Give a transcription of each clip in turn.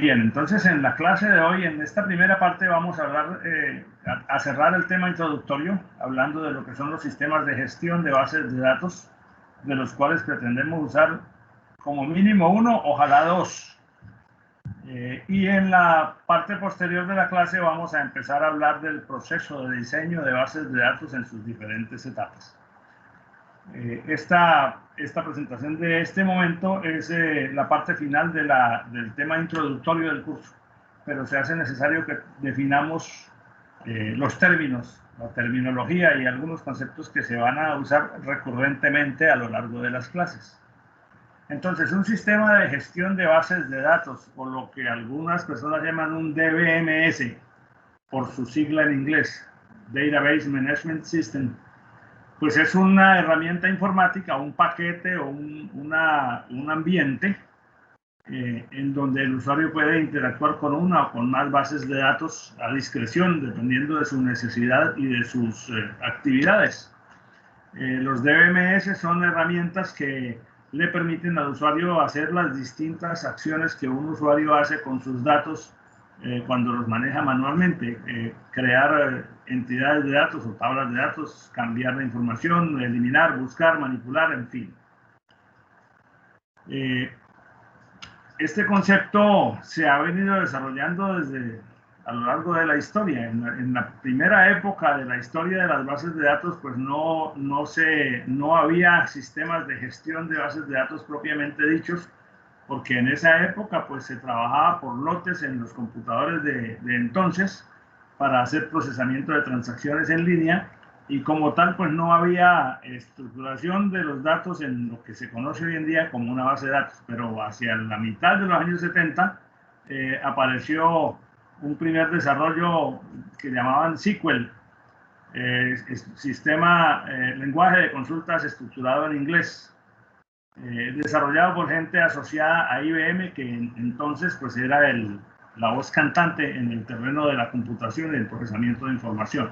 Bien, entonces en la clase de hoy, en esta primera parte, vamos a hablar, a cerrar el tema introductorio, hablando de lo que son los sistemas de gestión de bases de datos, de los cuales pretendemos usar como mínimo uno, ojalá dos. Y en la parte posterior de la clase vamos a empezar a hablar del proceso de diseño de bases de datos en sus diferentes etapas. Esta presentación de este momento es la parte final del tema introductorio del curso, pero se hace necesario que definamos los términos, la terminología y algunos conceptos que se van a usar recurrentemente a lo largo de las clases. Entonces, un sistema de gestión de bases de datos, o lo que algunas personas llaman un DBMS, por su sigla en inglés, Database Management System, pues es una herramienta informática, un paquete o un ambiente en donde el usuario puede interactuar con una o con más bases de datos a discreción, dependiendo de su necesidad y de sus actividades. Los DBMS son herramientas que le permiten al usuario hacer las distintas acciones que un usuario hace con sus datos cuando los maneja manualmente, crear entidades de datos o tablas de datos, cambiar la información, eliminar, buscar, manipular, en fin. Este concepto se ha venido desarrollando a lo largo de la historia. En la primera época de la historia de las bases de datos, pues no había sistemas de gestión de bases de datos propiamente dichos, porque en esa época pues se trabajaba por lotes en los computadores de entonces para hacer procesamiento de transacciones en línea, y como tal pues no había estructuración de los datos en lo que se conoce hoy en día como una base de datos. Pero hacia la mitad de los años 70 apareció un primer desarrollo que llamaban SQL, lenguaje de consultas estructurado en inglés, desarrollado por gente asociada a IBM, que entonces pues era la voz cantante en el terreno de la computación y el procesamiento de información.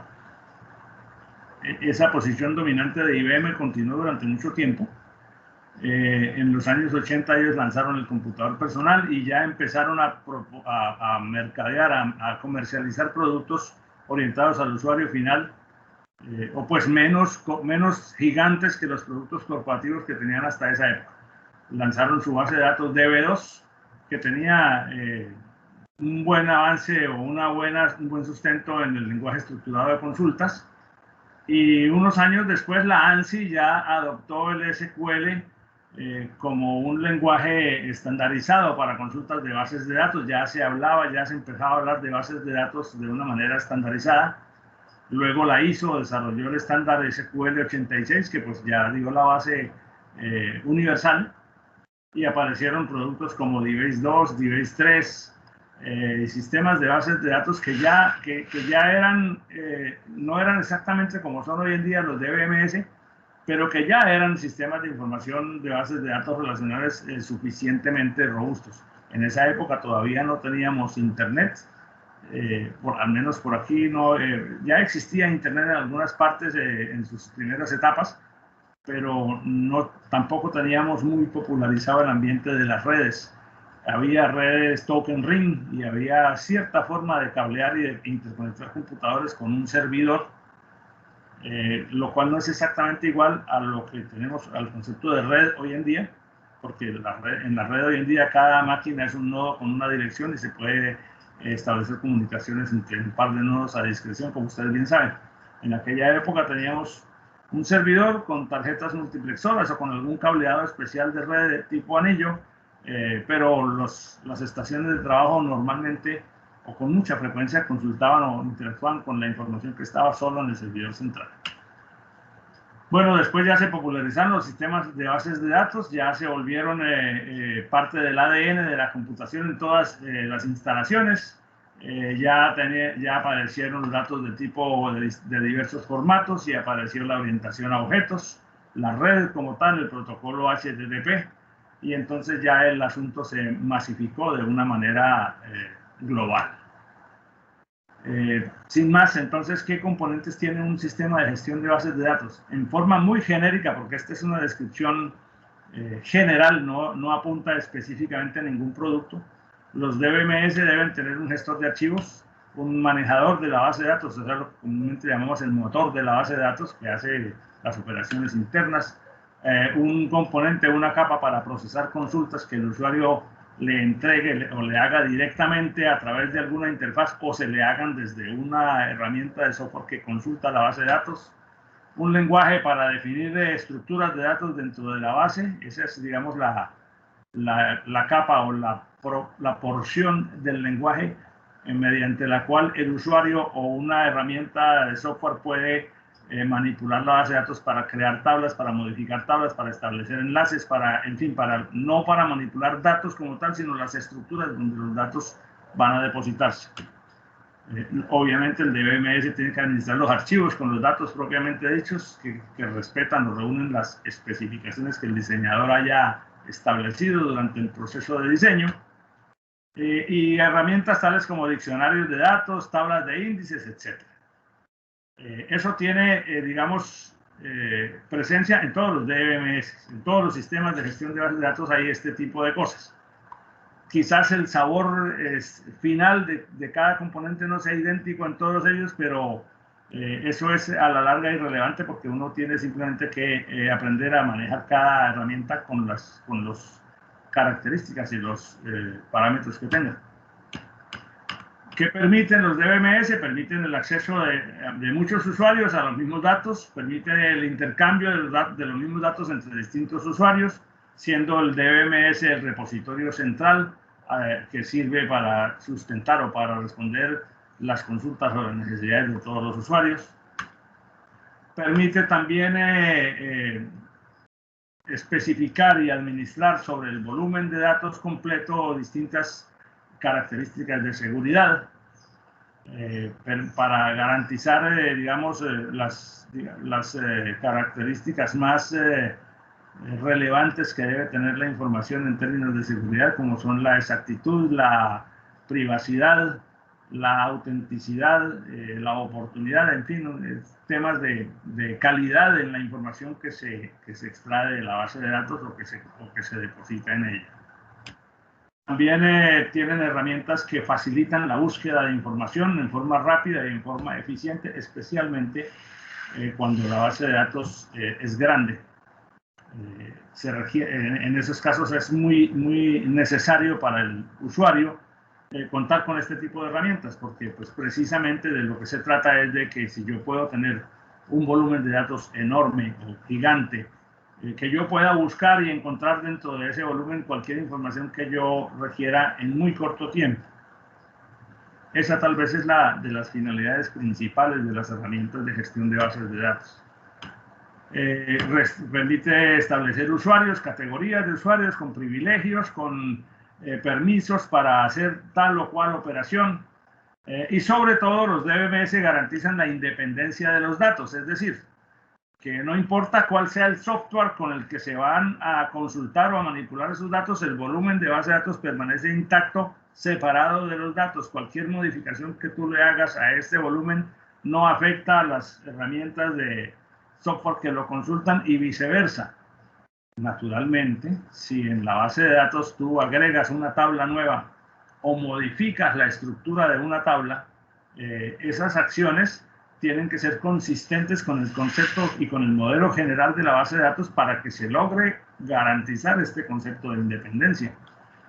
Esa posición dominante de IBM continuó durante mucho tiempo. En los años 80 ellos lanzaron el computador personal y ya empezaron a mercadear, a comercializar productos orientados al usuario final, o pues menos gigantes que los productos corporativos que tenían hasta esa época. Lanzaron su base de datos DB2, que tenía un buen avance o un buen sustento en el lenguaje estructurado de consultas. Y unos años después la ANSI ya adoptó el SQL como un lenguaje estandarizado para consultas de bases de datos. Ya se empezaba a hablar de bases de datos de una manera estandarizada. Luego la ISO desarrolló el estándar SQL 86, que pues ya dio la base universal, y aparecieron productos como DBase 2, DBase 3, sistemas de bases de datos que ya eran, no eran exactamente como son hoy en día los DBMS, pero que ya eran sistemas de información de bases de datos relacionales suficientemente robustos. En esa época todavía no teníamos internet, al menos por aquí no, ya existía internet en algunas partes en sus primeras etapas, pero tampoco teníamos muy popularizado el ambiente de las redes. Había redes token ring y había cierta forma de cablear y de interconectar computadores con un servidor, lo cual no es exactamente igual a lo que tenemos, al concepto de red hoy en día, porque en la red hoy en día cada máquina es un nodo con una dirección y se puede establecer comunicaciones entre un par de nodos a discreción, como ustedes bien saben. En aquella época teníamos un servidor con tarjetas multiplexoras o con algún cableado especial de red de tipo anillo, pero las estaciones de trabajo normalmente o con mucha frecuencia consultaban o interactuaban con la información que estaba solo en el servidor central. Bueno, después ya se popularizaron los sistemas de bases de datos, ya se volvieron parte del ADN de la computación en todas las instalaciones. Ya aparecieron los datos de tipo de diversos formatos y apareció la orientación a objetos, la red como tal, el protocolo HTTP, y entonces ya el asunto se masificó de una manera global. Sin más, entonces, ¿qué componentes tiene un sistema de gestión de bases de datos? En forma muy genérica, porque esta es una descripción general, no apunta específicamente a ningún producto. Los DBMS deben tener un gestor de archivos, un manejador de la base de datos, o sea, lo que comúnmente llamamos el motor de la base de datos, que hace las operaciones internas, un componente, una capa para procesar consultas que el usuario le entregue o le haga directamente a través de alguna interfaz o se le hagan desde una herramienta de software que consulta la base de datos, un lenguaje para definir estructuras de datos dentro de la base. Esa es, digamos, la capa o la porción del lenguaje mediante la cual el usuario o una herramienta de software puede manipular la base de datos para crear tablas, para modificar tablas, para establecer enlaces, para, en fin, no para manipular datos como tal, sino las estructuras donde los datos van a depositarse. Obviamente el DBMS tiene que administrar los archivos con los datos propiamente dichos que respetan o reúnen las especificaciones que el diseñador haya establecido durante el proceso de diseño, y herramientas tales como diccionarios de datos, tablas de índices, etc. Eso tiene, digamos, presencia en todos los DBMS, en todos los sistemas de gestión de bases de datos hay este tipo de cosas. Quizás el sabor final de cada componente no sea idéntico en todos ellos, pero eso es a la larga irrelevante porque uno tiene simplemente que aprender a manejar cada herramienta con las características y los parámetros que tenga. ¿Qué permiten los DBMS? Permiten el acceso de muchos usuarios a los mismos datos, permite el intercambio de los mismos datos entre distintos usuarios, siendo el DBMS el repositorio central que sirve para sustentar o para responder las consultas o las necesidades de todos los usuarios. Permite también especificar y administrar sobre el volumen de datos completo distintas características de seguridad para garantizar, digamos, las características más relevantes que debe tener la información en términos de seguridad, como son la exactitud, la privacidad, la autenticidad, la oportunidad, en fin, temas de calidad en la información que se extrae de la base de datos o que se deposita en ella. También tienen herramientas que facilitan la búsqueda de información en forma rápida y en forma eficiente, especialmente cuando la base de datos es grande. En esos casos es muy necesario para el usuario contar con este tipo de herramientas, porque pues, precisamente de lo que se trata es de que si yo puedo tener un volumen de datos enorme o gigante, que yo pueda buscar y encontrar dentro de ese volumen cualquier información que yo requiera en muy corto tiempo. Esa tal vez es de las finalidades principales de las herramientas de gestión de bases de datos. Permite establecer usuarios, categorías de usuarios con privilegios, con permisos para hacer tal o cual operación. Y sobre todo los DBMS garantizan la independencia de los datos, es decir, que no importa cuál sea el software con el que se van a consultar o a manipular esos datos, el volumen de base de datos permanece intacto, separado de los datos. Cualquier modificación que tú le hagas a este volumen no afecta a las herramientas de software que lo consultan y viceversa. Naturalmente, si en la base de datos tú agregas una tabla nueva o modificas la estructura de una tabla, esas acciones tienen que ser consistentes con el concepto y con el modelo general de la base de datos para que se logre garantizar este concepto de independencia.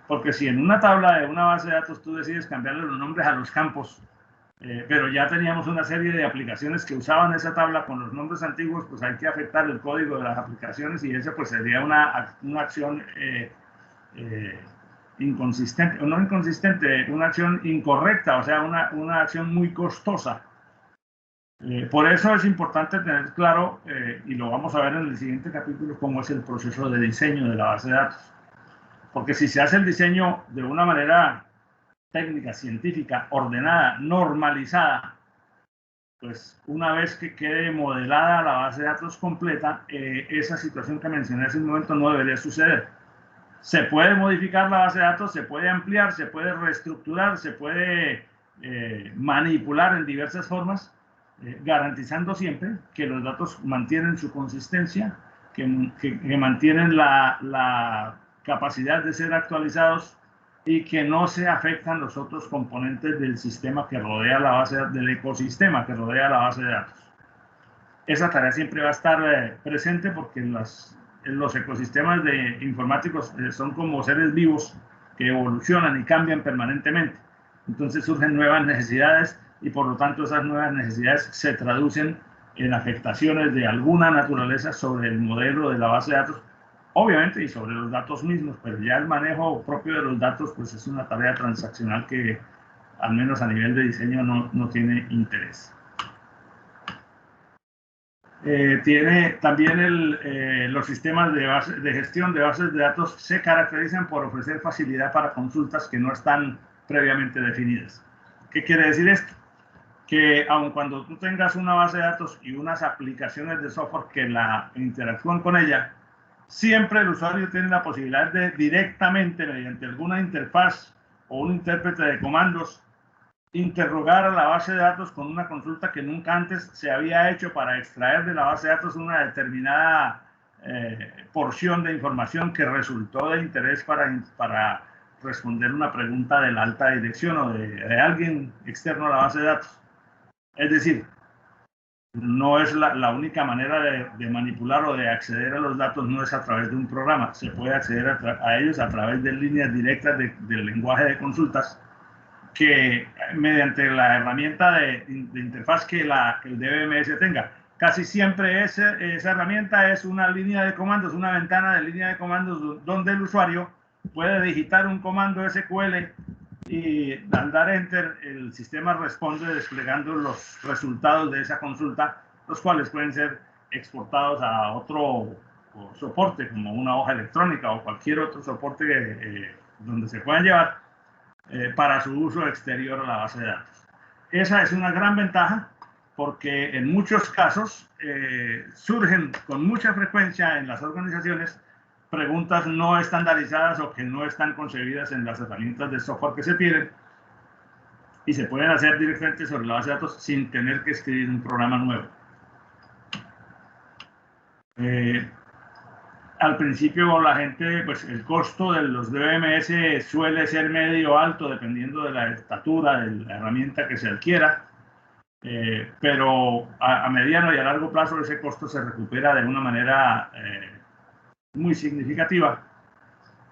Porque si en una tabla de una base de datos tú decides cambiarle los nombres a los campos, pero ya teníamos una serie de aplicaciones que usaban esa tabla con los nombres antiguos, pues hay que afectar el código de las aplicaciones y eso pues sería una acción inconsistente, o no inconsistente, una acción incorrecta, o sea, una acción muy costosa. Por eso es importante tener claro, y lo vamos a ver en el siguiente capítulo, cómo es el proceso de diseño de la base de datos. Porque si se hace el diseño de una manera técnica, científica, ordenada, normalizada, pues una vez que quede modelada la base de datos completa, esa situación que mencioné hace un momento no debería suceder. Se puede modificar la base de datos, se puede ampliar, se puede reestructurar, se puede manipular en diversas formas, garantizando siempre que los datos mantienen su consistencia, que mantienen la capacidad de ser actualizados y que no se afectan los otros componentes del sistema que rodea la base, del ecosistema que rodea la base de datos. Esa tarea siempre va a estar presente porque los ecosistemas informáticos son como seres vivos que evolucionan y cambian permanentemente. Entonces surgen nuevas necesidades y por lo tanto esas nuevas necesidades se traducen en afectaciones de alguna naturaleza sobre el modelo de la base de datos, obviamente, y sobre los datos mismos, pero ya el manejo propio de los datos pues es una tarea transaccional que al menos a nivel de diseño no tiene interés. Tiene también los sistemas de gestión de bases de datos se caracterizan por ofrecer facilidad para consultas que no están previamente definidas. ¿Qué quiere decir esto? Que aun cuando tú tengas una base de datos y unas aplicaciones de software que la interactúan con ella, siempre el usuario tiene la posibilidad de directamente, mediante alguna interfaz o un intérprete de comandos, interrogar a la base de datos con una consulta que nunca antes se había hecho para extraer de la base de datos una determinada porción de información que resultó de interés para responder una pregunta de la alta dirección o de alguien externo a la base de datos. Es decir, no es la única manera de manipular o de acceder a los datos, no es a través de un programa. Se puede acceder a ellos a través de líneas directas del lenguaje de consultas, que mediante la herramienta de interfaz que el DBMS tenga. Casi siempre esa herramienta es una línea de comandos, una ventana de línea de comandos donde el usuario puede digitar un comando SQL y al dar enter el sistema responde desplegando los resultados de esa consulta, los cuales pueden ser exportados a otro soporte como una hoja electrónica o cualquier otro soporte donde se puedan llevar para su uso exterior a la base de datos. Esa es una gran ventaja porque en muchos casos surgen con mucha frecuencia en las organizaciones preguntas no estandarizadas o que no están concebidas en las herramientas de software que se tienen y se pueden hacer directamente sobre la base de datos sin tener que escribir un programa nuevo. Al principio la gente, pues el costo de los DBMS suele ser medio alto dependiendo de la estatura de la herramienta que se adquiera, pero a mediano y a largo plazo ese costo se recupera de una manera muy significativa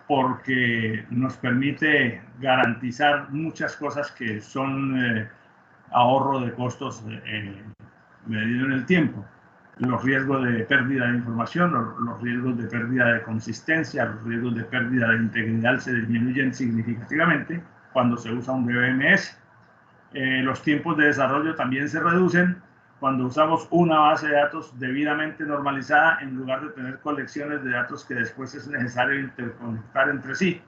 porque nos permite garantizar muchas cosas que son ahorro de costos medido en el tiempo. Los riesgos de pérdida de información, los riesgos de pérdida de consistencia, los riesgos de pérdida de integridad se disminuyen significativamente cuando se usa un DBMS. Los tiempos de desarrollo también se reducen cuando usamos una base de datos debidamente normalizada en lugar de tener colecciones de datos que después es necesario interconectar entre sí.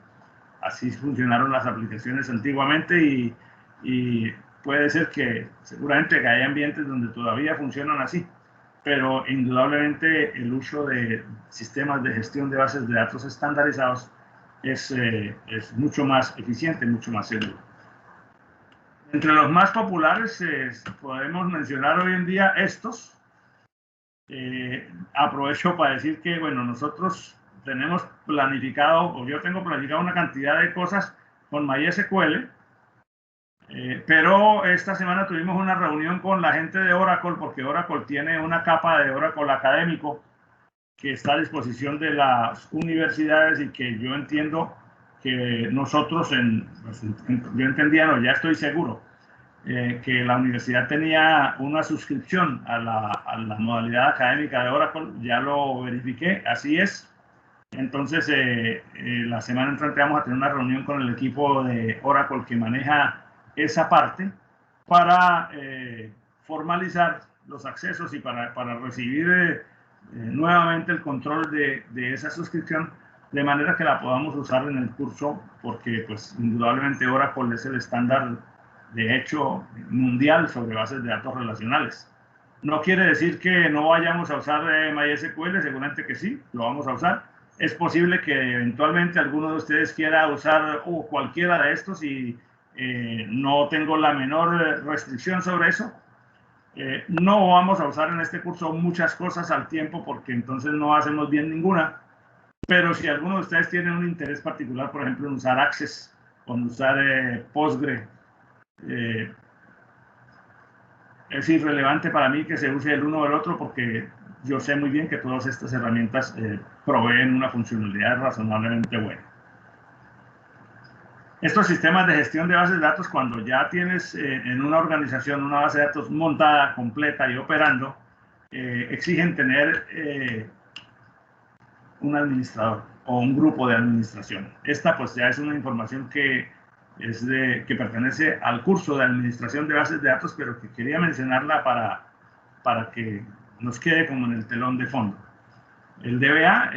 Así funcionaron las aplicaciones antiguamente y puede ser que seguramente que hay ambientes donde todavía funcionan así, pero indudablemente el uso de sistemas de gestión de bases de datos estandarizados es mucho más eficiente, mucho más seguro. Entre los más populares podemos mencionar hoy en día estos. Aprovecho para decir que, bueno, nosotros tenemos planificado, o yo tengo planificado una cantidad de cosas con MySQL, pero esta semana tuvimos una reunión con la gente de Oracle, porque Oracle tiene una capa de Oracle académico que está a disposición de las universidades y que yo entiendo que nosotros, yo entendía, no, ya estoy seguro, que la universidad tenía una suscripción a la modalidad académica de Oracle, ya lo verifiqué, así es. Entonces, la semana entrante vamos a tener una reunión con el equipo de Oracle que maneja esa parte para formalizar los accesos y para recibir nuevamente el control de esa suscripción, de manera que la podamos usar en el curso, porque pues indudablemente Oracle es el estándar de hecho mundial sobre bases de datos relacionales. No quiere decir que no vayamos a usar MySQL, seguramente que sí, lo vamos a usar. Es posible que eventualmente alguno de ustedes quiera usar cualquiera de estos y no tengo la menor restricción sobre eso. No vamos a usar en este curso muchas cosas al tiempo porque entonces no hacemos bien ninguna, pero si alguno de ustedes tiene un interés particular, por ejemplo, en usar Access con usar Postgre. Es irrelevante para mí que se use el uno o el otro porque yo sé muy bien que todas estas herramientas proveen una funcionalidad razonablemente buena. Estos sistemas de gestión de bases de datos, cuando ya tienes en una organización una base de datos montada, completa y operando, exigen tener un administrador o un grupo de administración. Esta pues ya es una información que pertenece al curso de administración de bases de datos, pero que quería mencionarla para que nos quede como en el telón de fondo. El DBA,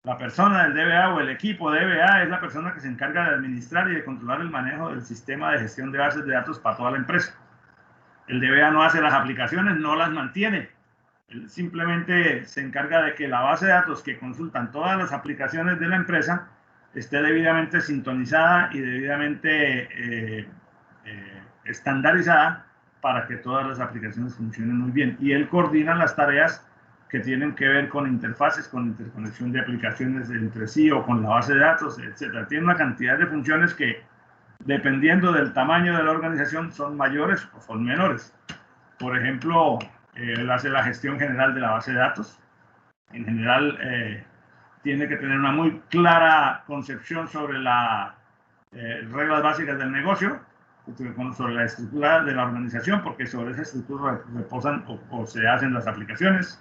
la persona del DBA o el equipo de DBA es la persona que se encarga de administrar y de controlar el manejo del sistema de gestión de bases de datos para toda la empresa. El DBA no hace las aplicaciones, no las mantiene. Él simplemente se encarga de que la base de datos que consultan todas las aplicaciones de la empresa esté debidamente sintonizada y debidamente estandarizada para que todas las aplicaciones funcionen muy bien. Y él coordina las tareas que tienen que ver con interfaces, con interconexión de aplicaciones entre sí o con la base de datos, etc. Tiene una cantidad de funciones que, dependiendo del tamaño de la organización, son mayores o son menores. Por ejemplo, él hace la gestión general de la base de datos. En general, tiene que tener una muy clara concepción sobre las reglas básicas del negocio, sobre la estructura de la organización, porque sobre esa estructura reposan o se hacen las aplicaciones.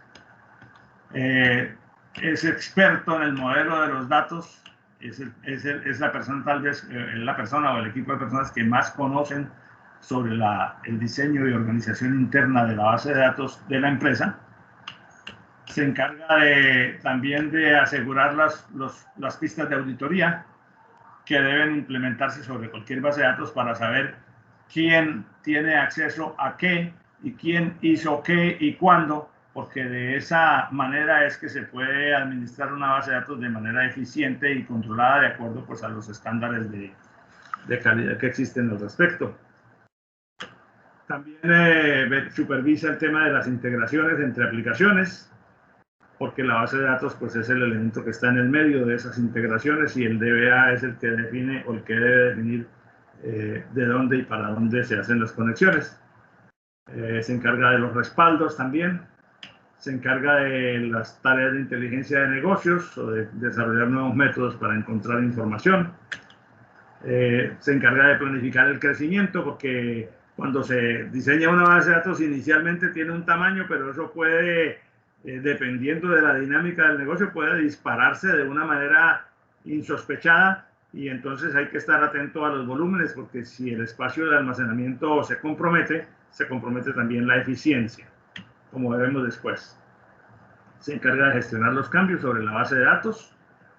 Es experto en el modelo de los datos, es la persona, tal vez la persona o el equipo de personas que más conocen sobre el diseño y organización interna de la base de datos de la empresa. Se encarga también de asegurar las pistas de auditoría que deben implementarse sobre cualquier base de datos para saber quién tiene acceso a qué y quién hizo qué y cuándo, porque de esa manera es que se puede administrar una base de datos de manera eficiente y controlada de acuerdo pues, a los estándares de calidad que existen al respecto. También supervisa el tema de las integraciones entre aplicaciones, porque la base de datos pues, es el elemento que está en el medio de esas integraciones y el DBA es el que define o el que debe definir de dónde y para dónde se hacen las conexiones. Se encarga de los respaldos también, se encarga de las tareas de inteligencia de negocios o de desarrollar nuevos métodos para encontrar información. Se encarga de planificar el crecimiento, porque cuando se diseña una base de datos inicialmente tiene un tamaño, pero eso puede, dependiendo de la dinámica del negocio, puede dispararse de una manera insospechada y entonces hay que estar atento a los volúmenes, porque si el espacio de almacenamiento se compromete también la eficiencia, como veremos después. Se encarga de gestionar los cambios sobre la base de datos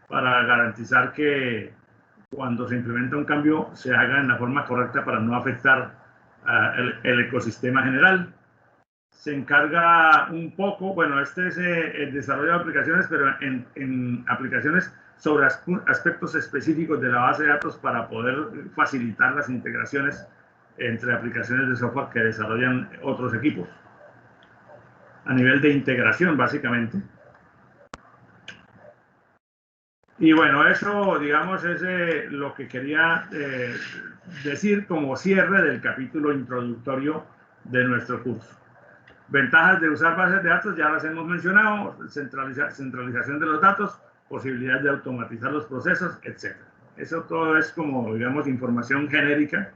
para garantizar que cuando se implementa un cambio se haga en la forma correcta para no afectar el ecosistema general. Se encarga un poco, bueno, este es el desarrollo de aplicaciones, pero en aplicaciones sobre aspectos específicos de la base de datos para poder facilitar las integraciones entre aplicaciones de software que desarrollan otros equipos. A nivel de integración, básicamente. Y bueno, eso, digamos, es lo que quería decir como cierre del capítulo introductorio de nuestro curso. Ventajas de usar bases de datos, ya las hemos mencionado: centralización de los datos, posibilidad de automatizar los procesos, etc. Eso todo es como, digamos, información genérica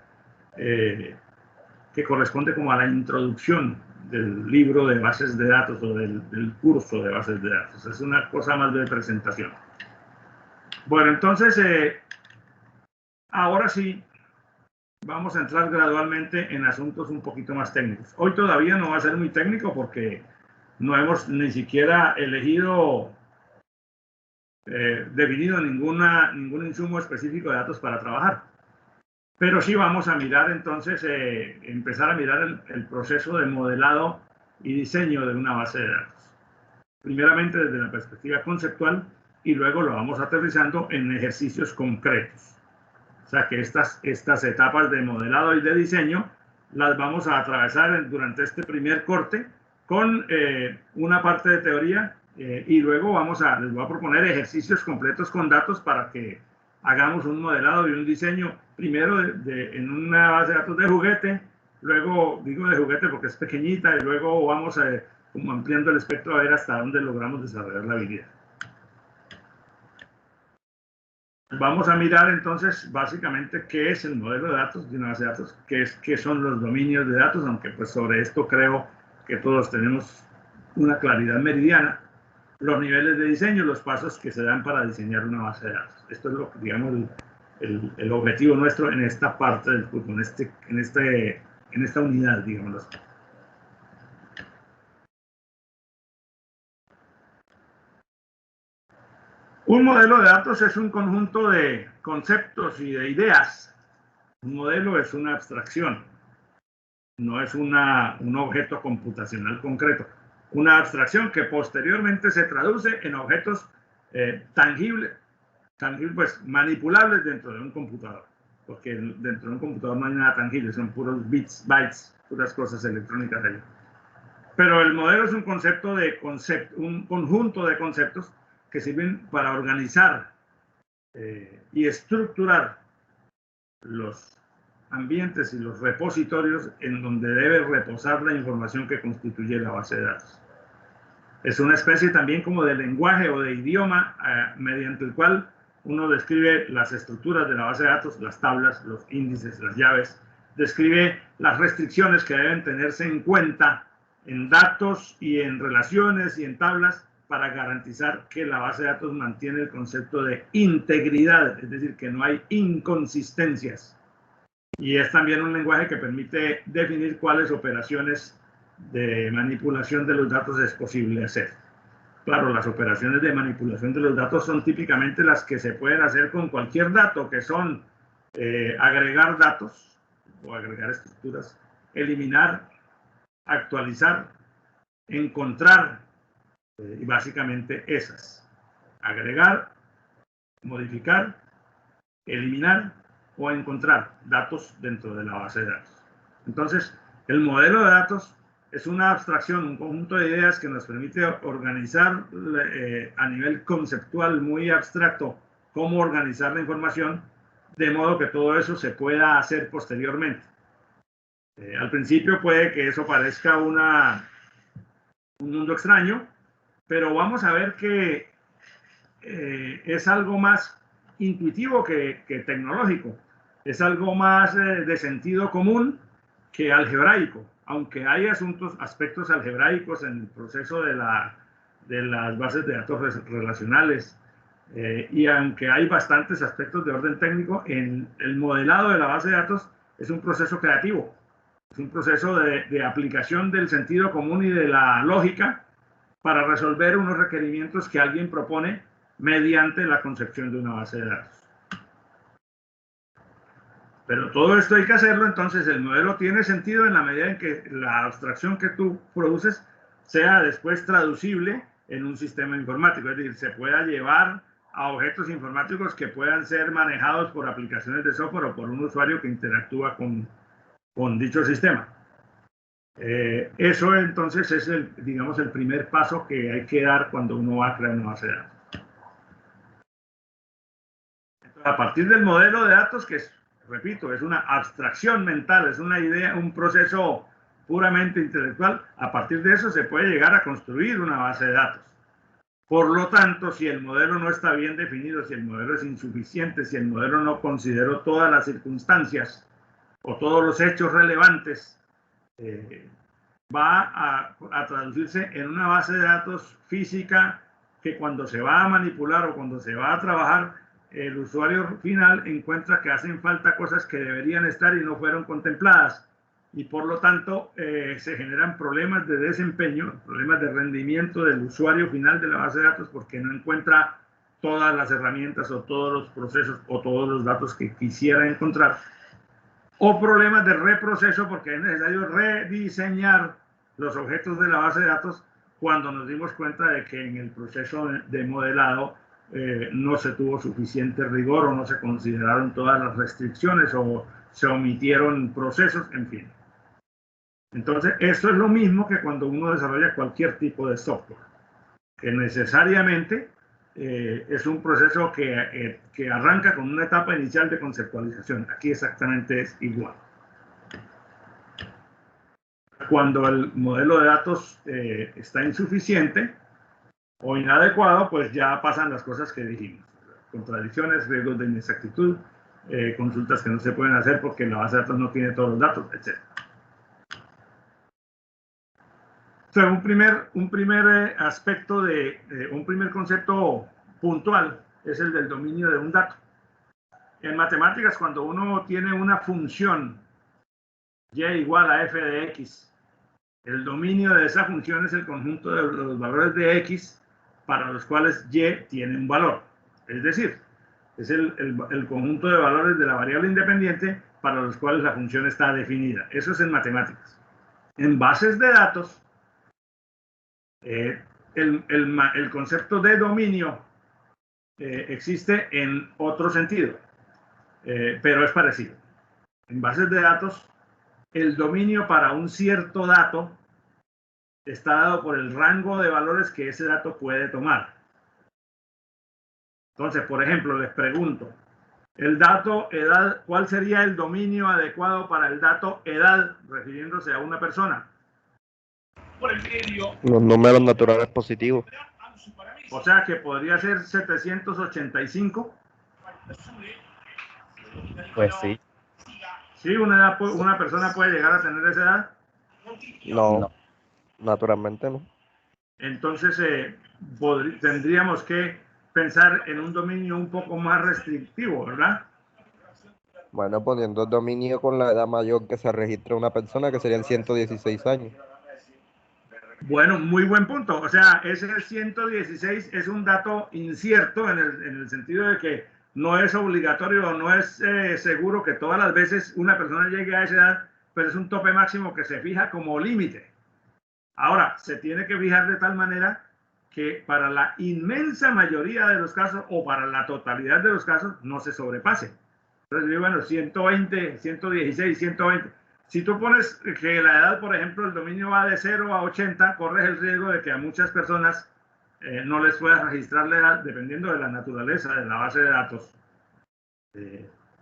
que corresponde como a la introducción del libro de bases de datos o del curso de bases de datos. Es una cosa más de presentación. Bueno, entonces, ahora sí, vamos a entrar gradualmente en asuntos un poquito más técnicos. Hoy todavía no va a ser muy técnico porque no hemos ni siquiera definido ningún insumo específico de datos para trabajar. Pero sí vamos a mirar entonces, empezar a mirar el proceso de modelado y diseño de una base de datos. Primeramente desde la perspectiva conceptual y luego lo vamos aterrizando en ejercicios concretos. O sea que estas etapas de modelado y de diseño las vamos a atravesar durante este primer corte con una parte de teoría y luego les voy a proponer ejercicios completos con datos para que hagamos un modelado y un diseño, primero en una base de datos de juguete, luego digo de juguete porque es pequeñita, y luego vamos como ampliando el espectro a ver hasta dónde logramos desarrollar la habilidad. Vamos a mirar entonces básicamente qué es el modelo de datos de una base de datos, qué son los dominios de datos, aunque pues sobre esto creo que todos tenemos una claridad meridiana, los niveles de diseño, los pasos que se dan para diseñar una base de datos. Esto es lo que, digamos, el objetivo nuestro en esta parte del curso, en esta unidad, digamos. Un modelo de datos es un conjunto de conceptos y de ideas. Un modelo es una abstracción, no es un objeto computacional concreto. Una abstracción que posteriormente se traduce en objetos tangibles, pues manipulables dentro de un computador. Porque dentro de un computador no hay nada tangible, son puros bits, bytes, puras cosas electrónicas ahí. Pero el modelo es un un conjunto de conceptos que sirven para organizar y estructurar los ambientes y los repositorios en donde debe reposar la información que constituye la base de datos. Es una especie también como de lenguaje o de idioma mediante el cual uno describe las estructuras de la base de datos, las tablas, los índices, las llaves, describe las restricciones que deben tenerse en cuenta en datos y en relaciones y en tablas para garantizar que la base de datos mantiene el concepto de integridad, es decir, que no hay inconsistencias. Y es también un lenguaje que permite definir cuáles operaciones de manipulación de los datos es posible hacer. Claro, las operaciones de manipulación de los datos son típicamente las que se pueden hacer con cualquier dato, que son agregar datos o agregar estructuras, eliminar, actualizar, encontrar, y básicamente esas. Agregar, modificar, eliminar o encontrar datos dentro de la base de datos. Entonces, el modelo de datos es una abstracción, un conjunto de ideas que nos permite organizar a nivel conceptual muy abstracto cómo organizar la información, de modo que todo eso se pueda hacer posteriormente. Al principio puede que eso parezca un mundo extraño, pero vamos a ver que es algo más intuitivo que tecnológico, es algo más de sentido común que algebraico, aunque hay aspectos algebraicos en el proceso de las bases de datos relacionales, y aunque hay bastantes aspectos de orden técnico, en el modelado de la base de datos es un proceso creativo, es un proceso de aplicación del sentido común y de la lógica para resolver unos requerimientos que alguien propone mediante la concepción de una base de datos. Pero todo esto hay que hacerlo, entonces el modelo tiene sentido en la medida en que la abstracción que tú produces sea después traducible en un sistema informático, es decir, se pueda llevar a objetos informáticos que puedan ser manejados por aplicaciones de software o por un usuario que interactúa con dicho sistema. Eso entonces es digamos, el primer paso que hay que dar cuando uno va a crear una base de datos. Entonces, a partir del modelo de datos, que es, repito, es una abstracción mental, es una idea, un proceso puramente intelectual, a partir de eso se puede llegar a construir una base de datos. Por lo tanto, si el modelo no está bien definido, si el modelo es insuficiente, si el modelo no consideró todas las circunstancias o todos los hechos relevantes, va a traducirse en una base de datos física que cuando se va a manipular o cuando se va a trabajar, el usuario final encuentra que hacen falta cosas que deberían estar y no fueron contempladas. Y por lo tanto se generan problemas de desempeño, problemas de rendimiento del usuario final de la base de datos porque no encuentra todas las herramientas o todos los procesos o todos los datos que quisiera encontrar. O problemas de reproceso porque es necesario rediseñar los objetos de la base de datos cuando nos dimos cuenta de que en el proceso de modelado no se tuvo suficiente rigor o no se consideraron todas las restricciones o se omitieron procesos, en fin. Entonces, esto es lo mismo que cuando uno desarrolla cualquier tipo de software, que necesariamente es un proceso que arranca con una etapa inicial de conceptualización. Aquí exactamente es igual. Cuando el modelo de datos está insuficiente o inadecuado, pues ya pasan las cosas que dijimos. Contradicciones, riesgos de inexactitud, consultas que no se pueden hacer porque la base de datos no tiene todos los datos, etc. O sea, un primer aspecto un primer concepto puntual es el del dominio de un dato. En matemáticas, cuando uno tiene una función y igual a f de x, el dominio de esa función es el conjunto de los valores de x para los cuales y tiene un valor. Es decir, es el conjunto de valores de la variable independiente para los cuales la función está definida. Eso es en matemáticas. En bases de datos, el concepto de dominio existe en otro sentido, pero es parecido. En bases de datos, el dominio para un cierto dato está dado por el rango de valores que ese dato puede tomar. Entonces, por ejemplo, les pregunto, el dato edad, ¿cuál sería el dominio adecuado para el dato edad, refiriéndose a una persona? Los números naturales positivos. O sea que podría ser 785. Pues sí. Sí, una persona puede llegar a tener esa edad. No, naturalmente no. Entonces tendríamos que pensar en un dominio un poco más restrictivo, ¿verdad? Bueno, poniendo el dominio con la edad mayor que se registra una persona, que serían 116 años. Bueno, muy buen punto. O sea, ese 116 es un dato incierto en el sentido de que no es obligatorio, no es seguro que todas las veces una persona llegue a esa edad, pero es un tope máximo que se fija como límite. Ahora, se tiene que fijar de tal manera que para la inmensa mayoría de los casos o para la totalidad de los casos no se sobrepase. Entonces, bueno, 120, 116, 120. Si tú pones que la edad, por ejemplo, el dominio va de 0 a 80, corres el riesgo de que a muchas personas no les puedas registrar la edad dependiendo de la naturaleza de la base de datos.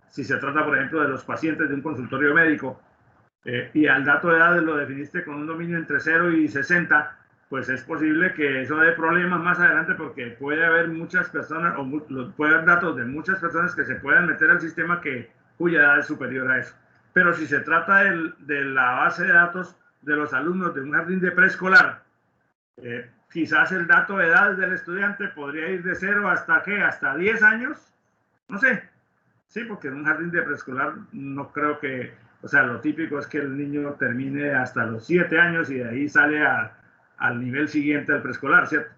Si se trata, por ejemplo, de los pacientes de un consultorio médico y al dato de edad lo definiste con un dominio entre 0 y 60, pues es posible que eso dé problemas más adelante porque puede haber muchas personas o puede haber datos de muchas personas que se puedan meter al sistema cuya edad es superior a eso. Pero si se trata de la base de datos de los alumnos de un jardín de preescolar, quizás el dato de edad del estudiante podría ir de 0 hasta ¿qué? Hasta 10 años, no sé. Sí, porque en un jardín de preescolar no creo que, o sea, lo típico es que el niño termine hasta los 7 años y de ahí sale al nivel siguiente del preescolar, ¿cierto?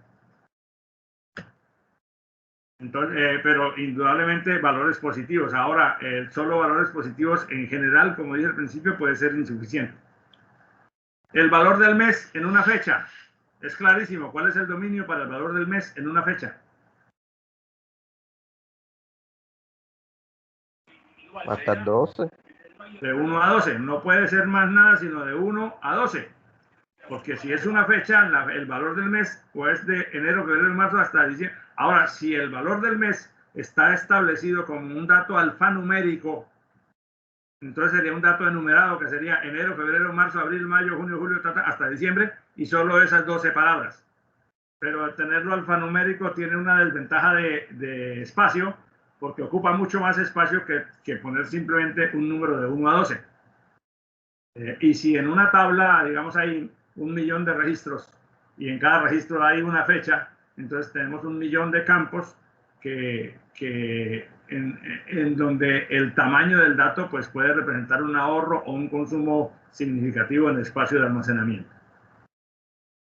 Entonces, pero indudablemente valores positivos. Ahora, solo valores positivos en general, como dije al principio, puede ser insuficiente. El valor del mes en una fecha. Es clarísimo. ¿Cuál es el dominio para el valor del mes en una fecha? Hasta el 12. De 1 a 12. No puede ser más nada sino de 1 a 12. Porque si es una fecha, el valor del mes pues de enero, febrero, marzo hasta diciembre. Ahora, si el valor del mes está establecido como un dato alfanumérico, entonces sería un dato enumerado que sería enero, febrero, marzo, abril, mayo, junio, julio, hasta diciembre, y solo esas 12 palabras. Pero al tenerlo alfanumérico tiene una desventaja de espacio, porque ocupa mucho más espacio que poner simplemente un número de 1 a 12. Y si en una tabla, digamos, hay 1.000.000 de registros y en cada registro hay una fecha, entonces tenemos 1.000.000 de campos en donde el tamaño del dato pues, puede representar un ahorro o un consumo significativo en espacio de almacenamiento.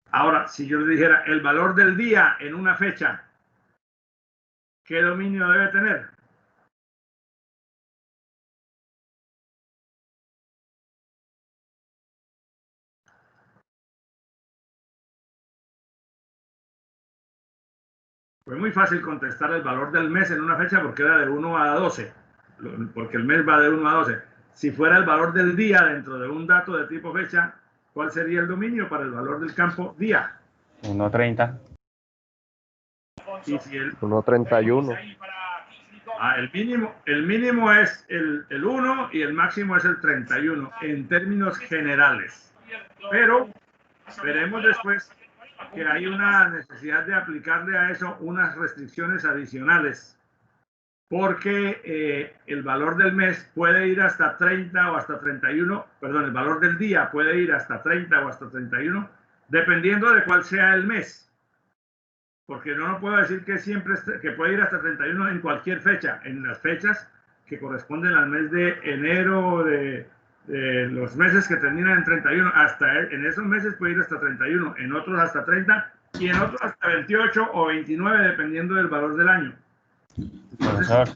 Ahora, si yo le dijera el valor del día en una fecha, ¿qué dominio debe tener? Fue muy fácil contestar el valor del mes en una fecha porque era de 1 a 12, porque el mes va de 1 a 12. Si fuera el valor del día dentro de un dato de tipo fecha, ¿cuál sería el dominio para el valor del campo día? 1.30. Y si 1.31. el mínimo es el 1 y el máximo es el 31 en términos generales. Pero veremos después que hay una necesidad de aplicarle a eso unas restricciones adicionales, porque el valor del mes puede ir hasta 30 o hasta 31, perdón, el valor del día puede ir hasta 30 o hasta 31, dependiendo de cuál sea el mes. Porque no puedo decir que siempre que puede ir hasta 31 en cualquier fecha, en las fechas que corresponden al mes de enero, de los meses que terminan en 31, hasta en esos meses puede ir hasta 31, en otros hasta 30 y en otros hasta 28 o 29, dependiendo del valor del año. Entonces, Profesor,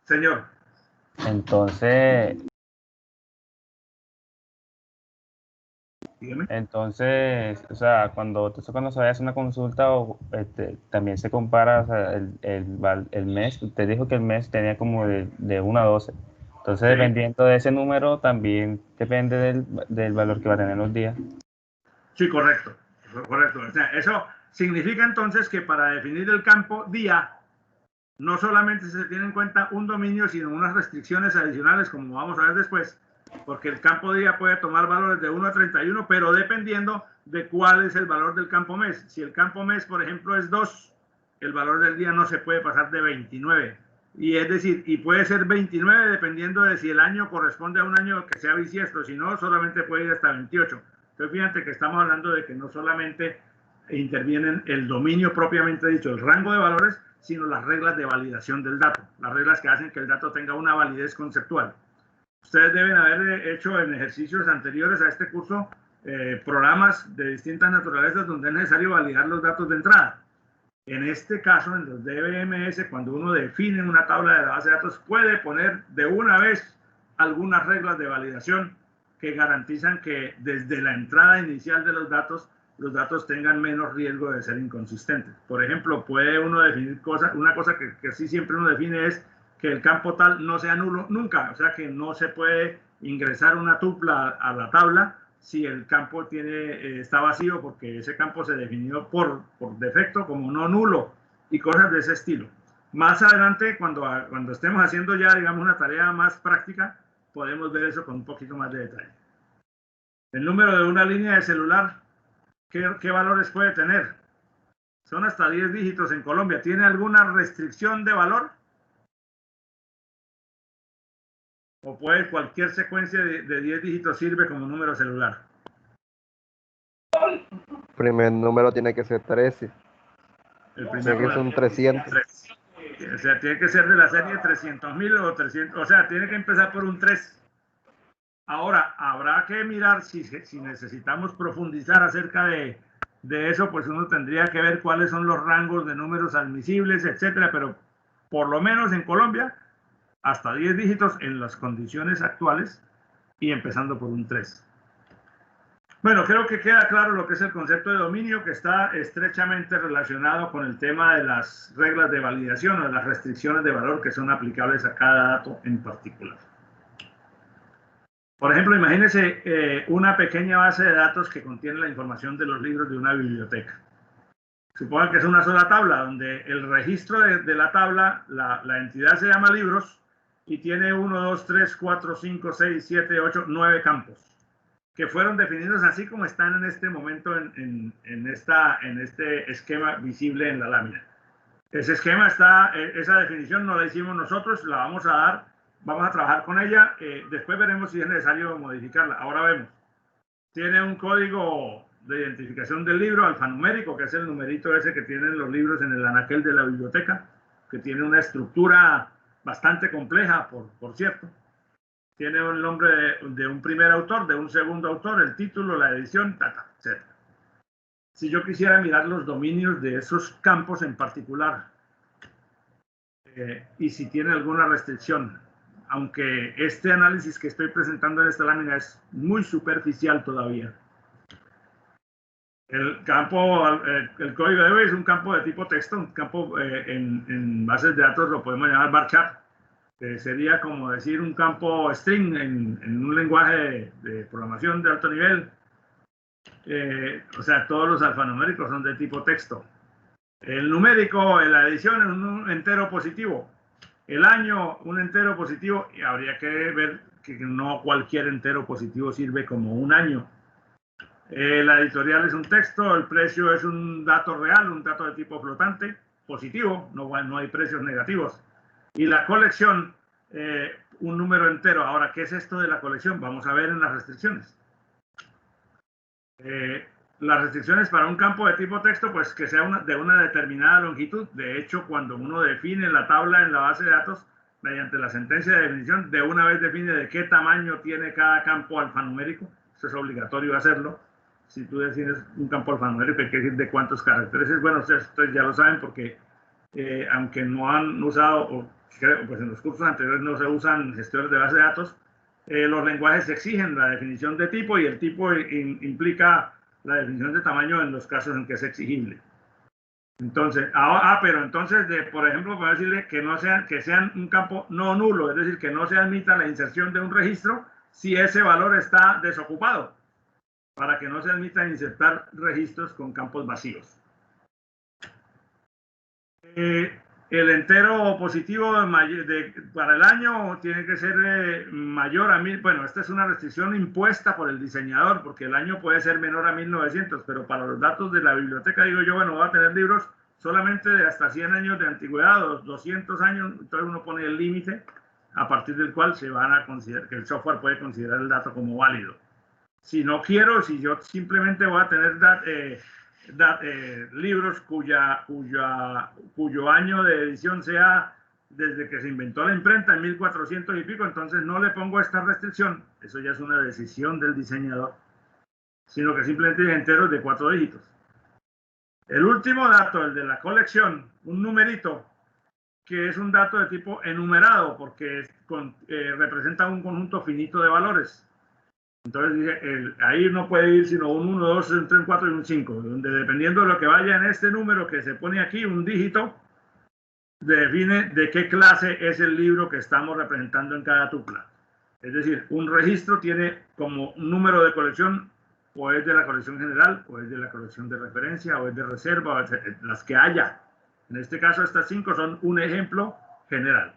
señor. Entonces, Dígame. o sea, cuando se vaya a hacer una consulta, también se compara, o sea, el mes. Usted dijo que el mes tenía como de 1 a 12. Entonces, Sí. dependiendo de ese número, también depende del valor que va a tener los días. Sí, correcto. Correcto. O sea, eso significa entonces que para definir el campo día, no solamente se tiene en cuenta un dominio, sino unas restricciones adicionales, como vamos a ver después, porque el campo día puede tomar valores de 1 a 31, pero dependiendo de cuál es el valor del campo mes. Si el campo mes, por ejemplo, es 2, el valor del día no se puede pasar de 29. Y es decir, y puede ser 29 dependiendo de si el año corresponde a un año que sea bisiesto, si no, solamente puede ir hasta 28. Entonces, fíjate que estamos hablando de que no solamente intervienen el dominio propiamente dicho, el rango de valores, sino las reglas de validación del dato, las reglas que hacen que el dato tenga una validez conceptual. Ustedes deben haber hecho en ejercicios anteriores a este curso programas de distintas naturalezas donde es necesario validar los datos de entrada. En este caso, en los DBMS, cuando uno define una tabla de la base de datos, puede poner de una vez algunas reglas de validación que garantizan que desde la entrada inicial de los datos tengan menos riesgo de ser inconsistentes. Por ejemplo, puede uno definir una cosa que sí siempre uno define es que el campo tal no sea nulo nunca, o sea que no se puede ingresar una tupla a la tabla si el campo está vacío, porque ese campo se definió por defecto como no nulo y cosas de ese estilo. Más adelante, cuando estemos haciendo ya, digamos, una tarea más práctica, podemos ver eso con un poquito más de detalle. El número de una línea de celular, ¿qué valores puede tener? Son hasta 10 dígitos en Colombia. ¿Tiene alguna restricción de valor? ¿O puede cualquier secuencia de 10 dígitos sirve como número celular? El primer número tiene que ser 13. El primer Tiene que ser un 300. 3. O sea, tiene que ser de la serie 300.000 o 300. O sea, tiene que empezar por un 3. Ahora, habrá que mirar si necesitamos profundizar acerca de eso, pues uno tendría que ver cuáles son los rangos de números admisibles, etcétera, pero por lo menos en Colombia, hasta 10 dígitos en las condiciones actuales y empezando por un 3. Bueno, creo que queda claro lo que es el concepto de dominio, que está estrechamente relacionado con el tema de las reglas de validación o de las restricciones de valor que son aplicables a cada dato en particular. Por ejemplo, imagínense una pequeña base de datos que contiene la información de los libros de una biblioteca. Supongan que es una sola tabla, donde el registro de la tabla, la entidad se llama libros y tiene 1, 2, 3, 4, 5, 6, 7, 8, 9 campos, que fueron definidos así como están en este momento en este esquema visible en la lámina. Ese esquema esa definición no la hicimos nosotros, la vamos a dar, vamos a trabajar con ella, después veremos si es necesario modificarla. Ahora vemos, tiene un código de identificación del libro alfanumérico, que es el numerito ese que tienen los libros en el anaquel de la biblioteca, que tiene una estructura bastante compleja, por cierto. Tiene un nombre de un primer autor, de un segundo autor, el título, la edición, etc. Si yo quisiera mirar los dominios de esos campos en particular, y si tiene alguna restricción, aunque este análisis que estoy presentando en esta lámina es muy superficial todavía. El código de hoy es un campo de tipo texto, un campo en bases de datos lo podemos llamar varchar. Sería como decir un campo string en un lenguaje de programación de alto nivel. O sea, todos los alfanuméricos son de tipo texto. El numérico en la edición es un entero positivo. El año, un entero positivo, y habría que ver que no cualquier entero positivo sirve como un año. La editorial es un texto, el precio es un dato real, un dato de tipo flotante, positivo, no hay precios negativos. Y la colección, un número entero. Ahora, ¿qué es esto de la colección? Vamos a ver en las restricciones. Las restricciones para un campo de tipo texto, pues que sea de una determinada longitud. De hecho, cuando uno define la tabla en la base de datos, mediante la sentencia de definición, de una vez define de qué tamaño tiene cada campo alfanumérico. Eso es obligatorio hacerlo. Si tú defines un campo alfanumérico, hay que decir de cuántos caracteres es. Bueno, ustedes ya lo saben porque aunque no han usado, o creo, pues en los cursos anteriores no se usan gestores de base de datos, los lenguajes exigen la definición de tipo y el tipo implica la definición de tamaño en los casos en que es exigible. Entonces, pero entonces, por ejemplo, puedo decirle que sean un campo no nulo, es decir, que no se admita la inserción de un registro si ese valor está desocupado, para que no se admita insertar registros con campos vacíos. El entero positivo para el año tiene que ser mayor a 1000. Bueno, esta es una restricción impuesta por el diseñador, porque el año puede ser menor a 1900, pero para los datos de la biblioteca, digo yo, bueno, va a tener libros solamente de hasta 100 años de antigüedad, 200 años, entonces uno pone el límite a partir del cual se van a considerar, que el software puede considerar el dato como válido. Si no quiero, si yo simplemente voy a tener libros cuyo año de edición sea desde que se inventó la imprenta en 1400 y pico, entonces no le pongo esta restricción. Eso ya es una decisión del diseñador, sino que simplemente enteros de 4 dígitos. El último dato, el de la colección, un numerito, que es un dato de tipo enumerado, porque representa un conjunto finito de valores. Entonces, ahí no puede ir sino un 1, 2, un 3, un 4 y un 5, donde dependiendo de lo que vaya en este número que se pone aquí, un dígito, define de qué clase es el libro que estamos representando en cada tupla. Es decir, un registro tiene como número de colección, o es de la colección general, o es de la colección de referencia, o es de reserva, o las que haya. En este caso, estas 5 son un ejemplo general.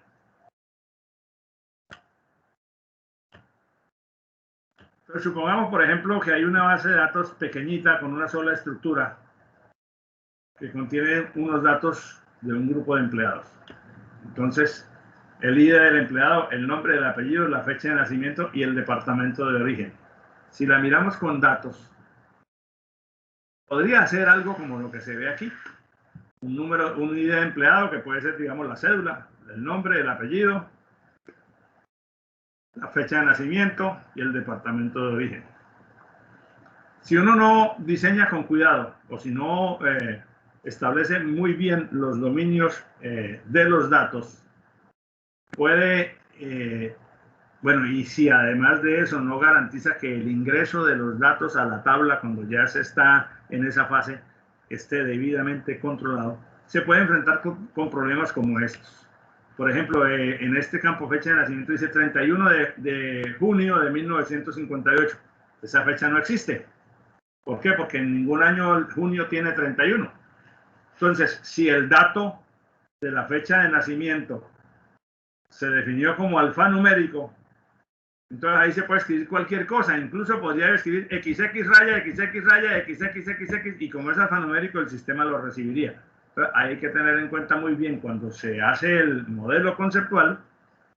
Entonces, supongamos, por ejemplo, que hay una base de datos pequeñita con una sola estructura que contiene unos datos de un grupo de empleados. Entonces, el ID del empleado, el nombre, el apellido, la fecha de nacimiento y el departamento de origen. Si la miramos con datos, podría ser algo como lo que se ve aquí. Un ID de empleado que puede ser, digamos, la cédula, el nombre, el apellido, la fecha de nacimiento y el departamento de origen. Si uno no diseña con cuidado o si no establece muy bien los dominios de los datos, puede, bueno, y si además de eso no garantiza que el ingreso de los datos a la tabla cuando ya se está en esa fase esté debidamente controlado, se puede enfrentar con problemas como estos. Por ejemplo, en este campo fecha de nacimiento dice 31 de junio de 1958. Esa fecha no existe. ¿Por qué? Porque en ningún año el junio tiene 31. Entonces, si el dato de la fecha de nacimiento se definió como alfanumérico, entonces ahí se puede escribir cualquier cosa. Incluso podría escribir XX raya, XX raya, XXXX, y como es alfanumérico, el sistema lo recibiría. Entonces, hay que tener en cuenta muy bien cuando se hace el modelo conceptual,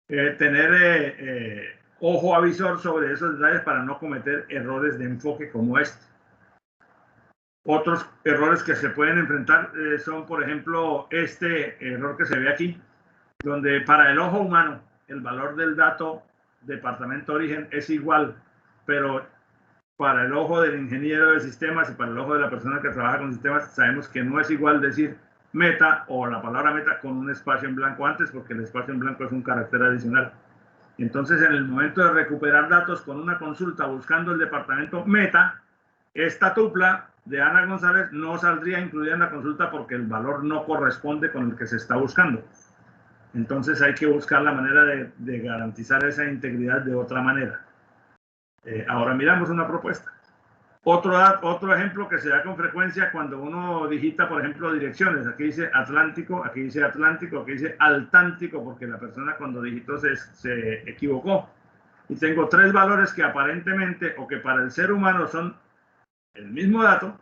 tener ojo avisor sobre esos detalles para no cometer errores de enfoque como este. Otros errores que se pueden enfrentar son, por ejemplo, este error que se ve aquí, donde para el ojo humano el valor del dato departamento de origen es igual, pero para el ojo del ingeniero de sistemas y para el ojo de la persona que trabaja con sistemas sabemos que no es igual decir meta o la palabra meta con un espacio en blanco antes, porque el espacio en blanco es un carácter adicional. Entonces, en el momento de recuperar datos con una consulta buscando el departamento meta, esta tupla de Ana González no saldría incluida en la consulta porque el valor no corresponde con el que se está buscando. Entonces hay que buscar la manera de garantizar esa integridad de otra manera. Ahora miramos una propuesta. Otro ejemplo que se da con frecuencia cuando uno digita, por ejemplo, direcciones. Aquí dice Atlántico, aquí dice Atlántico, aquí dice Altántico, porque la persona cuando digitó se equivocó. Y tengo tres valores que aparentemente o que para el ser humano son el mismo dato,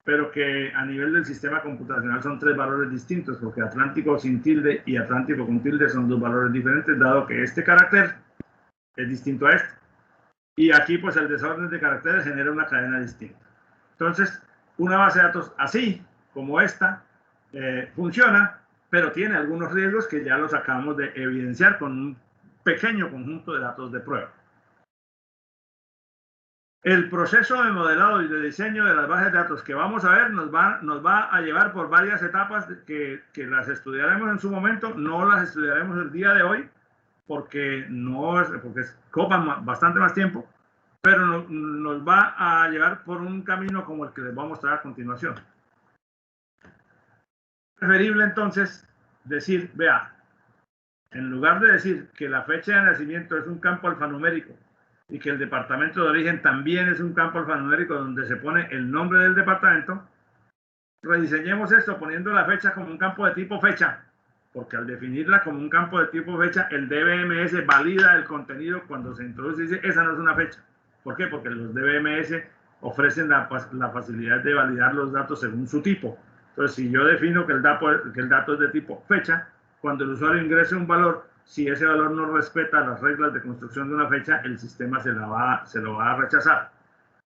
pero que a nivel del sistema computacional son tres valores distintos, porque Atlántico sin tilde y Atlántico con tilde son dos valores diferentes, dado que este carácter es distinto a este. Y aquí, pues, el desorden de caracteres genera una cadena distinta. Entonces, una base de datos así, como esta, funciona, pero tiene algunos riesgos que ya los acabamos de evidenciar con un pequeño conjunto de datos de prueba. El proceso de modelado y de diseño de las bases de datos que vamos a ver nos va a llevar por varias etapas que las estudiaremos en su momento, no las estudiaremos el día de hoy, porque copan bastante más tiempo, pero nos va a llevar por un camino como el que les voy a mostrar a continuación. Es preferible entonces decir, vea, en lugar de decir que la fecha de nacimiento es un campo alfanumérico y que el departamento de origen también es un campo alfanumérico donde se pone el nombre del departamento, rediseñemos esto poniendo la fecha como un campo de tipo fecha, porque al definirla como un campo de tipo fecha, el DBMS valida el contenido cuando se introduce y dice, esa no es una fecha. ¿Por qué? Porque los DBMS ofrecen la facilidad de validar los datos según su tipo. Entonces, si yo defino que el dato es de tipo fecha, cuando el usuario ingrese un valor, si ese valor no respeta las reglas de construcción de una fecha, el sistema se lo va a rechazar.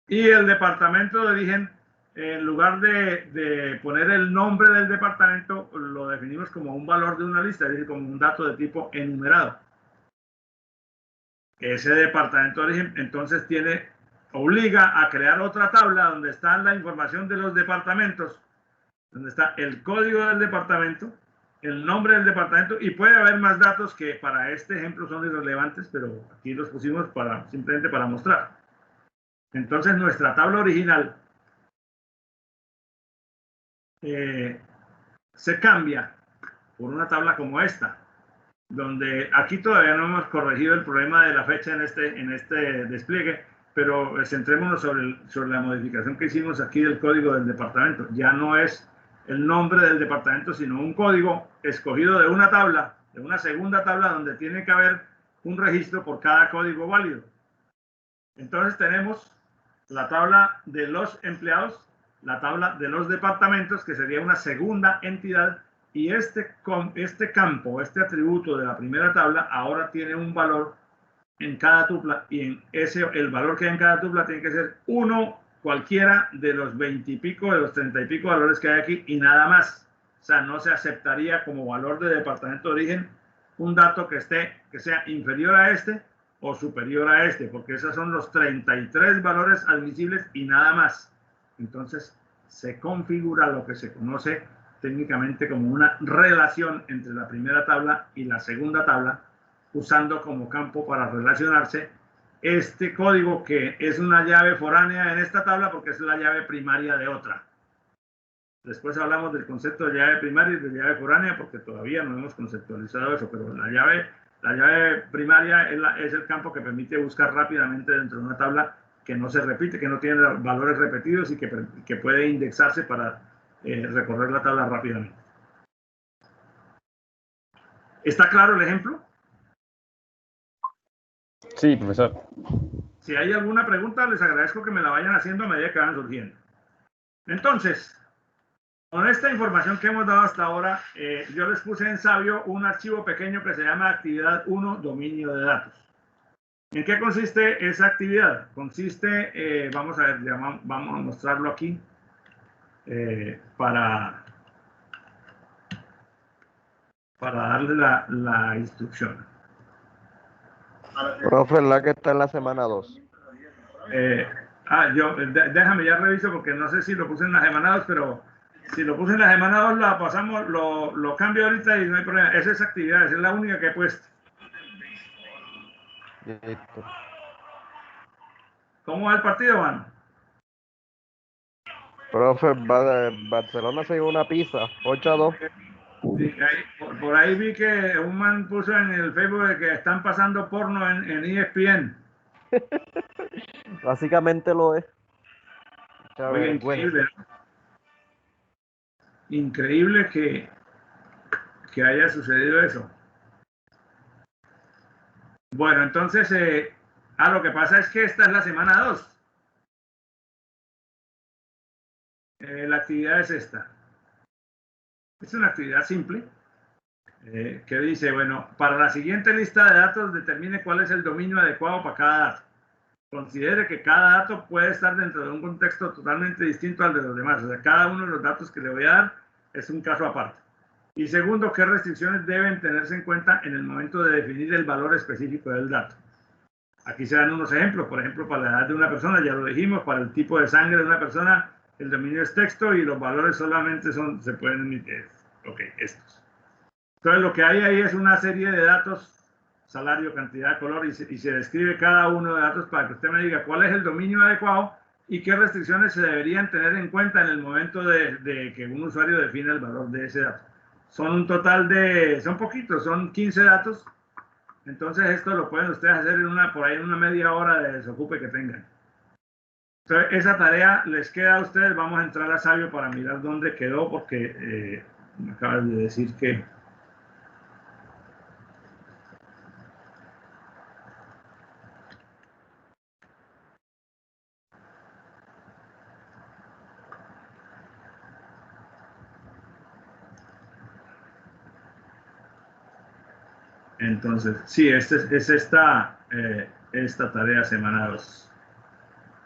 Y el departamento de origen, en lugar de poner el nombre del departamento, lo definimos como un valor de una lista, es decir, como un dato de tipo enumerado. Ese departamento de origen entonces obliga a crear otra tabla donde está la información de los departamentos, donde está el código del departamento, el nombre del departamento, y puede haber más datos que para este ejemplo son irrelevantes, pero aquí los pusimos simplemente para mostrar. Entonces nuestra tabla original se cambia por una tabla como esta, donde aquí todavía no hemos corregido el problema de la fecha en este despliegue, pero centrémonos sobre la modificación que hicimos aquí del código del departamento. Ya no es el nombre del departamento, sino un código escogido de una tabla, de una segunda tabla, donde tiene que haber un registro por cada código válido. Entonces tenemos la tabla de los empleados, la tabla de los departamentos, que sería una segunda entidad, y este campo, este atributo de la primera tabla, ahora tiene un valor en cada tupla, y el valor que hay en cada tupla tiene que ser uno cualquiera de los 20 y pico, de los 30 y pico valores que hay aquí, y nada más. O sea, no se aceptaría como valor de departamento de origen un dato que sea inferior a este o superior a este, porque esos son los 33 valores admisibles y nada más. Entonces, se configura lo que se conoce técnicamente como una relación entre la primera tabla y la segunda tabla, usando como campo para relacionarse este código, que es una llave foránea en esta tabla porque es la llave primaria de otra. Después hablamos del concepto de llave primaria y de llave foránea, porque todavía no hemos conceptualizado eso, pero la llave primaria es el campo que permite buscar rápidamente dentro de una tabla que no se repite, que no tiene valores repetidos y que puede indexarse para recorrer la tabla rápidamente. ¿Está claro el ejemplo? Sí, profesor. Si hay alguna pregunta, les agradezco que me la vayan haciendo a medida que van surgiendo. Entonces, con esta información que hemos dado hasta ahora, yo les puse en Sabio un archivo pequeño que se llama actividad 1, dominio de datos. ¿En qué consiste esa actividad? Consiste, vamos a ver, vamos a mostrarlo aquí para darle la instrucción. Profe, la que está en la semana 2. Déjame, ya reviso porque no sé si lo puse en la semana 2, pero si lo puse en la semana 2, la pasamos, lo cambio ahorita y no hay problema. Esa es actividad, esa es la única que he puesto. Listo. ¿Cómo va el partido, Juan? Profe, Barcelona se llevó una pizza, 8-2. Sí, por ahí vi que un man puso en el Facebook de que están pasando porno en ESPN. Básicamente lo es. Oye, increíble, ¿no? Increíble que haya sucedido eso. Bueno, entonces, lo que pasa es que esta es la semana 2. La actividad es esta. Es una actividad simple que dice, bueno, para la siguiente lista de datos determine cuál es el dominio adecuado para cada dato. Considere que cada dato puede estar dentro de un contexto totalmente distinto al de los demás. O sea, cada uno de los datos que le voy a dar es un caso aparte. Y segundo, qué restricciones deben tenerse en cuenta en el momento de definir el valor específico del dato. Aquí se dan unos ejemplos. Por ejemplo, para la edad de una persona, ya lo dijimos, para el tipo de sangre de una persona, el dominio es texto y los valores solamente se pueden emitir. Ok, estos. Entonces, lo que hay ahí es una serie de datos, salario, cantidad, color, y se describe cada uno de datos para que usted me diga cuál es el dominio adecuado y qué restricciones se deberían tener en cuenta en el momento de que un usuario define el valor de ese dato. Son un total son poquitos, son 15 datos. Entonces, esto lo pueden ustedes hacer por ahí en una media hora de desocupe que tengan. Entonces, esa tarea les queda a ustedes. Vamos a entrar a Sabio para mirar dónde quedó, porque me acabas de decir que... Entonces, sí, es esta tarea semana 2.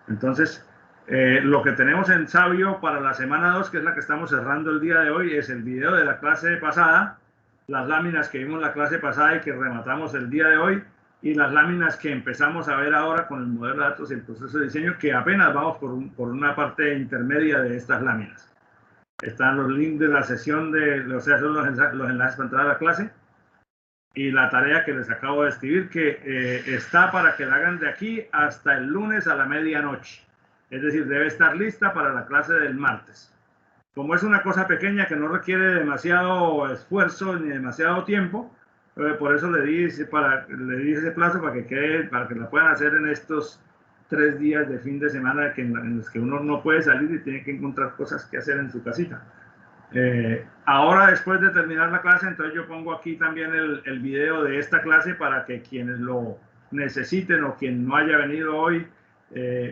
Entonces, lo que tenemos en Sabio para la semana 2, que es la que estamos cerrando el día de hoy, es el video de la clase pasada, las láminas que vimos la clase pasada y que rematamos el día de hoy, y las láminas que empezamos a ver ahora con el modelo de datos y el proceso de diseño, que apenas vamos por una parte intermedia de estas láminas. Están los links de la sesión, o sea, son los enlaces para entrar a la clase, y la tarea que les acabo de escribir, que está para que la hagan de aquí hasta el lunes a la medianoche. Es decir, debe estar lista para la clase del martes. Como es una cosa pequeña que no requiere demasiado esfuerzo ni demasiado tiempo, por eso le di ese plazo para que la puedan hacer en estos 3 días de fin de semana en los que uno no puede salir y tiene que encontrar cosas que hacer en su casita. Ahora, después de terminar la clase, entonces yo pongo aquí también el video de esta clase para que quienes lo necesiten o quien no haya venido hoy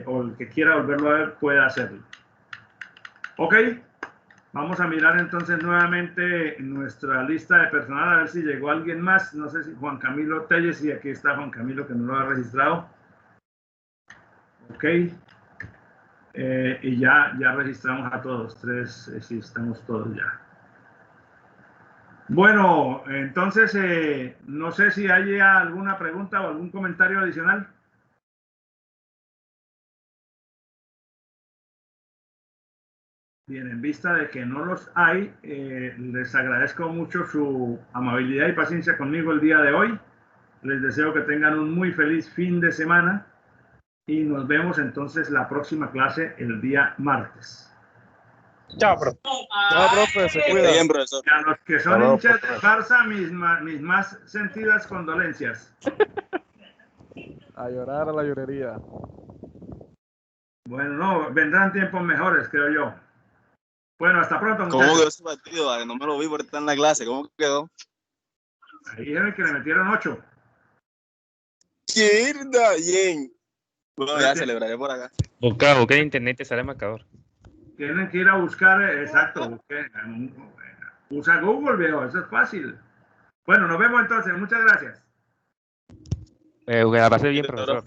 o el que quiera volverlo a ver pueda hacerlo. Ok, vamos a mirar entonces nuevamente nuestra lista de personal a ver si llegó alguien más. No sé si Juan Camilo Telles, y aquí está Juan Camilo que no lo ha registrado. Ok. Y ya registramos a todos, 3, sí, estamos todos ya. Bueno, entonces, no sé si hay alguna pregunta o algún comentario adicional. Bien, en vista de que no los hay, les agradezco mucho su amabilidad y paciencia conmigo el día de hoy. Les deseo que tengan un muy feliz fin de semana. Y nos vemos entonces la próxima clase el día martes. Chao, profe. No, profe, se cuida. Bien, profesor. Y a los que son hinchas de Barça, mis más sentidas condolencias. A llorar a la llorería. Bueno, no, vendrán tiempos mejores, creo yo. Bueno, hasta pronto, muchachos. ¿Cómo quedó ese partido? No me lo vi por estar en la clase. ¿Cómo quedó? Ahí dijeron que le metieron 8. ¡Mierda! Bien. Bueno, ya celebraré por acá. Busca en internet, te sale marcador. Tienen que ir a buscar, exacto. Usa Google, viejo, eso es fácil. Bueno, nos vemos entonces. Muchas gracias. Que la pase bien, profesor.